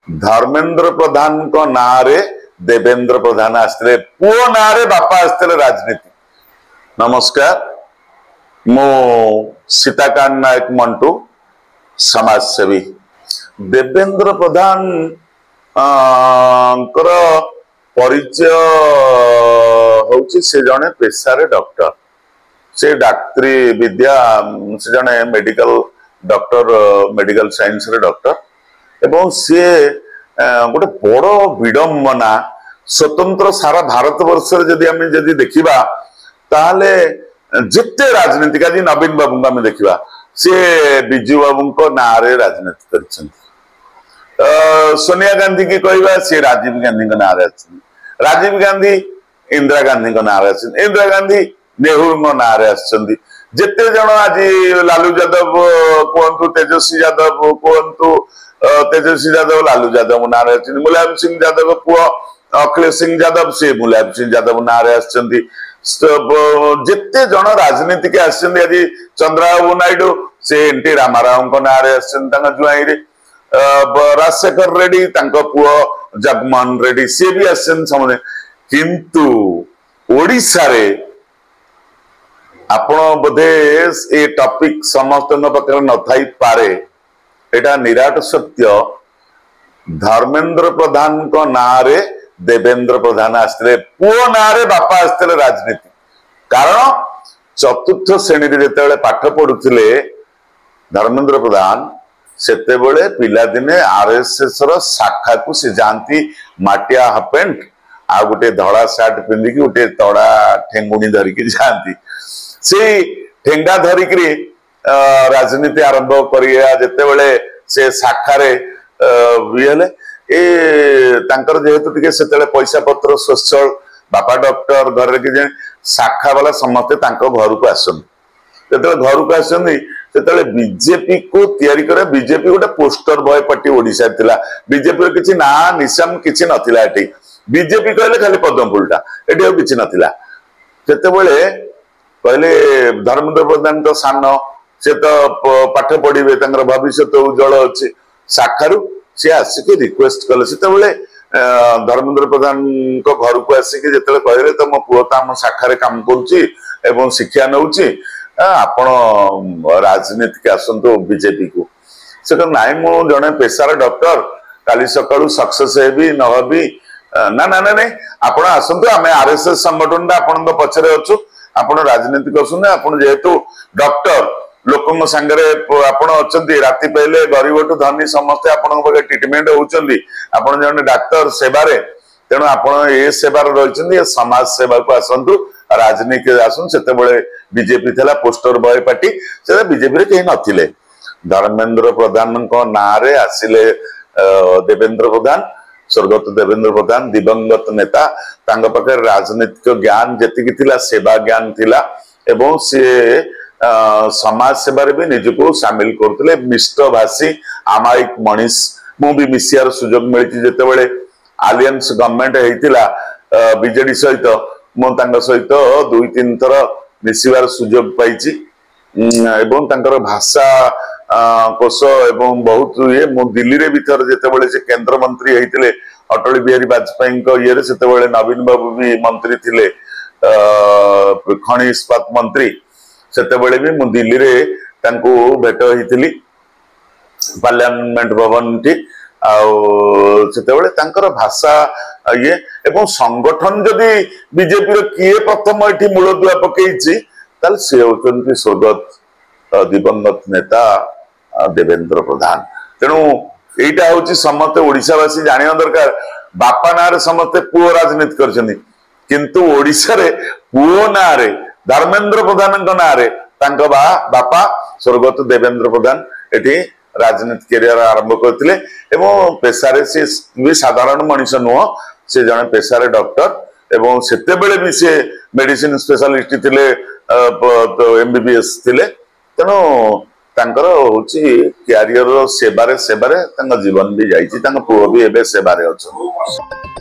धर्मेंद्र प्रधान को नारे देवेंद्र प्रधान आसते पुओ नारे बापा आसते राजनीति। नमस्कार, मो सीताकांत नायक मंटू समाजसेवी। देवेंद्र प्रधान परिचय होची से जने पेशारे डॉक्टर, से डाक्तरी विद्या से जने मेडिकल डॉक्टर, मेडिकल साइंस रे डॉक्टर एवं सी गोटे बड़ विडंबना स्वतंत्र सारा भारत वर्ष जदि देखा ताहले जिते राजनीतिक आज नवीन बाबू को आम देखा सी बिजू बाबू को नारे राजनीति कर सोनिया गांधी की कहवा सी राजीव गांधी को नारे राजीव गांधी इंदिरा गांधी को नारे इंदिरा गांधी नेहरू नारे जिते जन आज लालू यादव कहतु तेजस्वी यादव कहतु तेजस्वी यादव लालू यादव नारे मुलायम सिंह यादव पुआ अखिलेश सिंह यादव से मुलायम सिंह यादव नारे जिते जन राजनीतिक आज चंद्रबाबू नायडू से एनटी रामाराव को नारे जुआई राजशेखर रेड्डी पुआ जगमोहन रेड्डी सी भी आसमने किंतु ओडिशा रे आपण बोधे ये टॉपिक समस्त पाखे न थाई पारे, एटा निराट सत्य। धर्मेंद्र प्रधान को नारे देवेंद्र प्रधान आसते पुओ नारे बापा आसते राजनीति। कारण चतुर्थ श्रेणी जिते पाठ पढ़ुले धर्मेंद्र प्रधान सेते बड़े पिला दिने आरएसएस रो शाखा को से जानती माटिया हाफ पैंट आ गोटे धड़ा सार्ट पिंधिकी गोटे तड़ा ठेंगुणी धरिकी जाती से ठेंगा धरिकी राजनीति आरंभ करते से शाखारे जेहेतु टिके से पैसा पत्र स्वच्छल बापा डॉक्टर घर के शाखा वाला समस्ते घर को आसन जो घर को आसती बीजेपी को तैयारी करे। बीजेपी गोटे पोस्टर बॉय पार्टी ओडिशा थिला, बीजेपी किसी ना निशान किसी नथिला एटी। बीजेपी कहले खाली पद्म फुलटा एटी किसी नथिला। जेतेबेले कहले धर्मेंद्र प्रधान तो सान से तो पाठ पढ़े भविष्य उज्जवल अच्छी शाखारू सी आसिक रिक्वेस्ट कले से धर्मेंद्र प्रधान को घर को आसिक जो कहले तो मो पुओ तो आम शाखारे काम करुच्ची शिक्षा नौची आपण राजनीति के आसतु बीजेपी को से ना मु जड़े पेशार डॉक्टर काली सकाळू सक्सेस हेबी न हेबी ना ना ना आपण आसतु आम आरएसएस संगठन आपण पछरे अच्छु आपण राजनीति कर आपण जेहेतु डॉक्टर लोक सांगे आपण अच्छा राति पहले गरीब टू धनी समस्ते आपण ट्रिटमेंट होती आपण जन डाक्तर सेवारे तेणु आपण ये सेवार रही समाज सेवा को आसतु राजनीति आसन से बीजेपी थिला पोस्टर बॉय पार्टी से बीजेपी कहीं नथिले। धर्मेंद्र प्रधान को नारे आसिले देवेंद्र प्रधान, स्वर्गत देवेंद्र प्रधान दिवंगत नेता तांग पाखे राजनीतिक ज्ञान जेतिकी थिला सेवा ज्ञान थिला एवं से समाज सेवारे भी निजको शामिल करते मिष्टभाषी आमायिक मनीष मु भी मिसियार सुजोग मिली जितेबाला आलियंस गवर्नमेंट होता बीजेडी सहित मु सहित 2-3 थर मिसिबार सुजोग पाई एवं तांकर भाषा कोश एवं बहुत ये मु दिल्ली रे भी थर जितेबाला से केंद्र मंत्री होते अटल बिहारी वाजपेयी ये से नवीन बाबू भी मंत्री थिले खनि इस्पात मंत्री से भी मु दिल्ली रे भेट होती पार्लियामेंट भवन टी आते भाषा ये एवं संगठन जदि बीजेपी किए प्रथम ये मूलदुआ पकई सी होती स्वर्गत दिवंगत नेता देवेंद्र प्रधान। तेणु यहीटा हूँ समस्ते ओडिशावासी जाना दरकार बापा ना समस्ते पुओ राजनीति करंतु ओडिशा रे पुओ ना धर्मेंद्र प्रधान नारे बापा स्वर्गत देवेंद्र प्रधान एटी राजनीति कैरियर आरंभ करते पेशारे सी भी साधारण मनीष नुह से जड़े पेशारे डॉक्टर एवं सेते बेले भी से मेडिसिन स्पेशलिस्ट थिले एमबीबीएस थिले। तेणु तांकर होची कैरियर सेवारे जीवन भी जाइछि, पुओ भी एबे सेवारे अछि।